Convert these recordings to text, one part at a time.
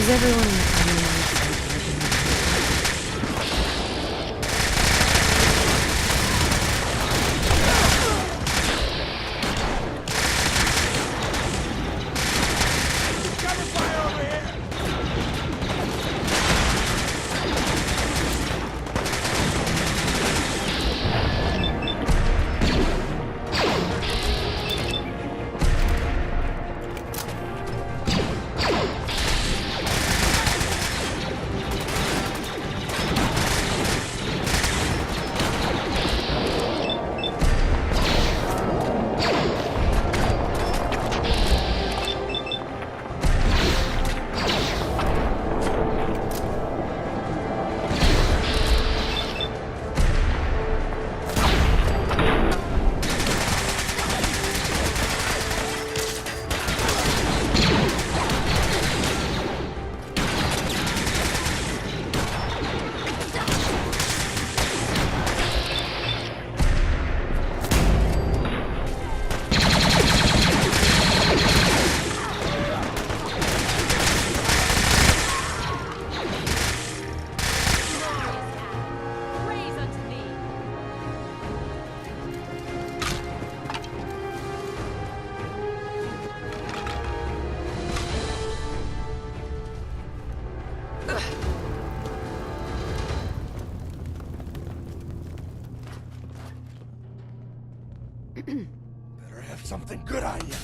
Is everyone in the family? Better have something good on you.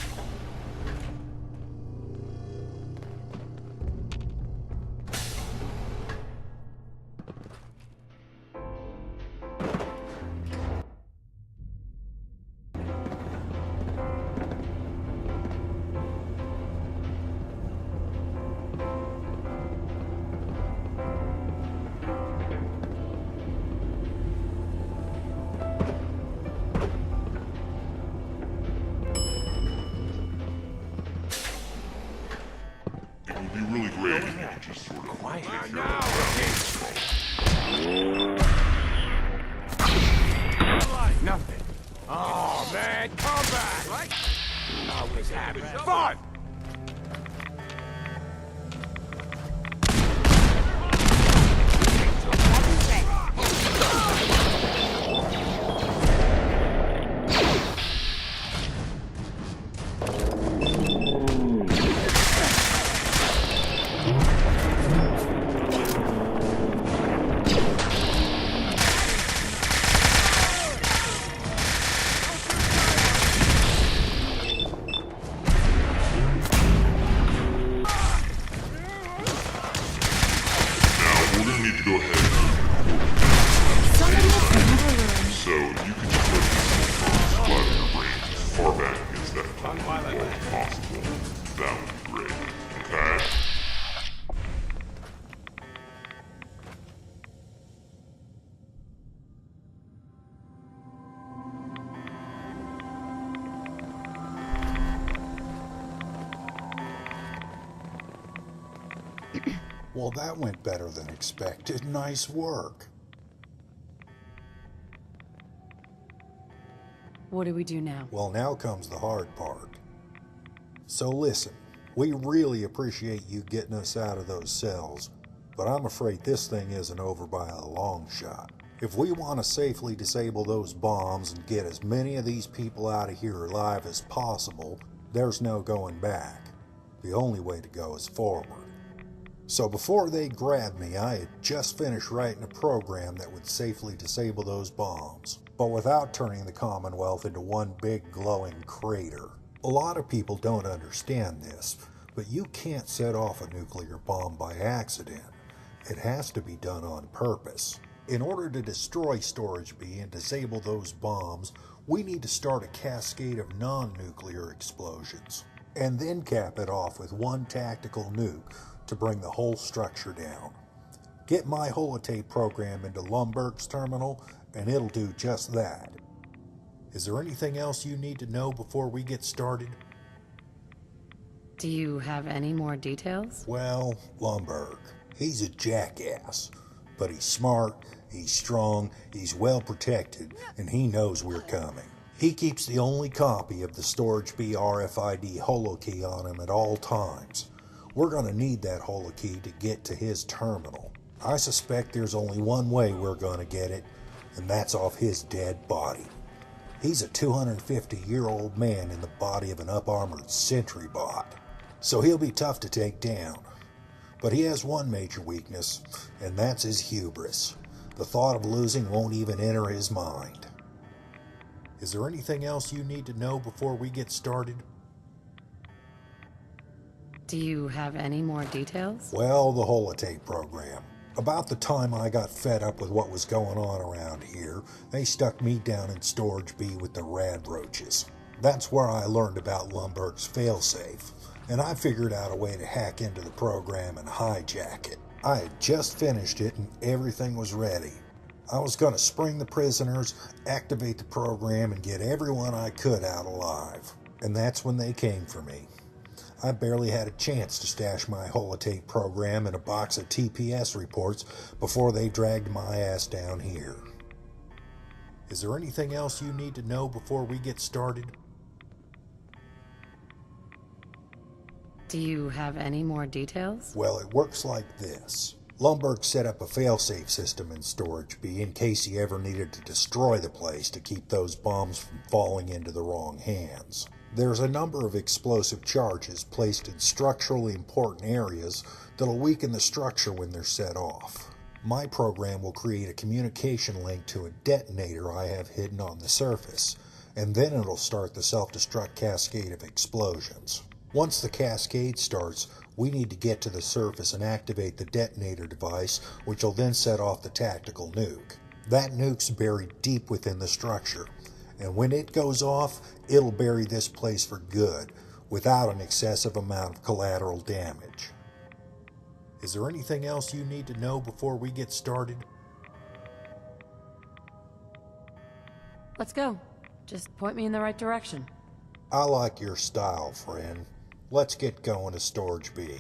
Be really great if you could just sort of Quiet take care now. of Nothing. Oh man, come back! Right? Always having fun! need to go ahead and so you can just let these bombs fly in your brain as far back as that fucking wall as possible. That would be great. Okay? Well, that went better than expected. Nice work. What do we do now? Well, now comes the hard part. So listen, we really appreciate you getting us out of those cells, but I'm afraid this thing isn't over by a long shot. If we want to safely disable those bombs and get as many of these people out of here alive as possible, there's no going back. The only way to go is forward. So before they grabbed me, I had just finished writing a program that would safely disable those bombs, but without turning the Commonwealth into one big glowing crater. A lot of people don't understand this, but you can't set off a nuclear bomb by accident. It has to be done on purpose. In order to destroy Storage B and disable those bombs, we need to start a cascade of non-nuclear explosions, and then cap it off with one tactical nuke to bring the whole structure down. Get my holotape program into Lumberg's terminal, and it'll do just that. Is there anything else you need to know before we get started? Do you have any more details? Well, Lumberg, he's a jackass, but he's smart, he's strong, he's well protected, and he knows we're coming. He keeps the only copy of the Storage B RFID holokey on him at all times. We're gonna need that holokey to get to his terminal. I suspect there's only one way we're gonna get it, and that's off his dead body. He's a 250-year-old man in the body of an up-armored sentry bot, so he'll be tough to take down. But he has one major weakness, and that's his hubris. The thought of losing won't even enter his mind. Is there anything else you need to know before we get started? Do you have any more details? Well, the holotape program. About the time I got fed up with what was going on around here, they stuck me down in Storage B with the rad roaches. That's where I learned about Lumberg's failsafe, and I figured out a way to hack into the program and hijack it. I had just finished it and everything was ready. I was going to spring the prisoners, activate the program, and get everyone I could out alive. And that's when they came for me. I barely had a chance to stash my holotape program in a box of TPS reports before they dragged my ass down here. Is there anything else you need to know before we get started? Do you have any more details? Well, it works like this. Lumberg set up a failsafe system in Storage B in case he ever needed to destroy the place to keep those bombs from falling into the wrong hands. There's a number of explosive charges placed in structurally important areas that'll weaken the structure when they're set off. My program will create a communication link to a detonator I have hidden on the surface, and then it'll start the self-destruct cascade of explosions. Once the cascade starts, we need to get to the surface and activate the detonator device, which will then set off the tactical nuke. That nuke's buried deep within the structure, and when it goes off, it'll bury this place for good, without an excessive amount of collateral damage. Is there anything else you need to know before we get started? Let's go. Just point me in the right direction. I like your style, friend. Let's get going to Storage B.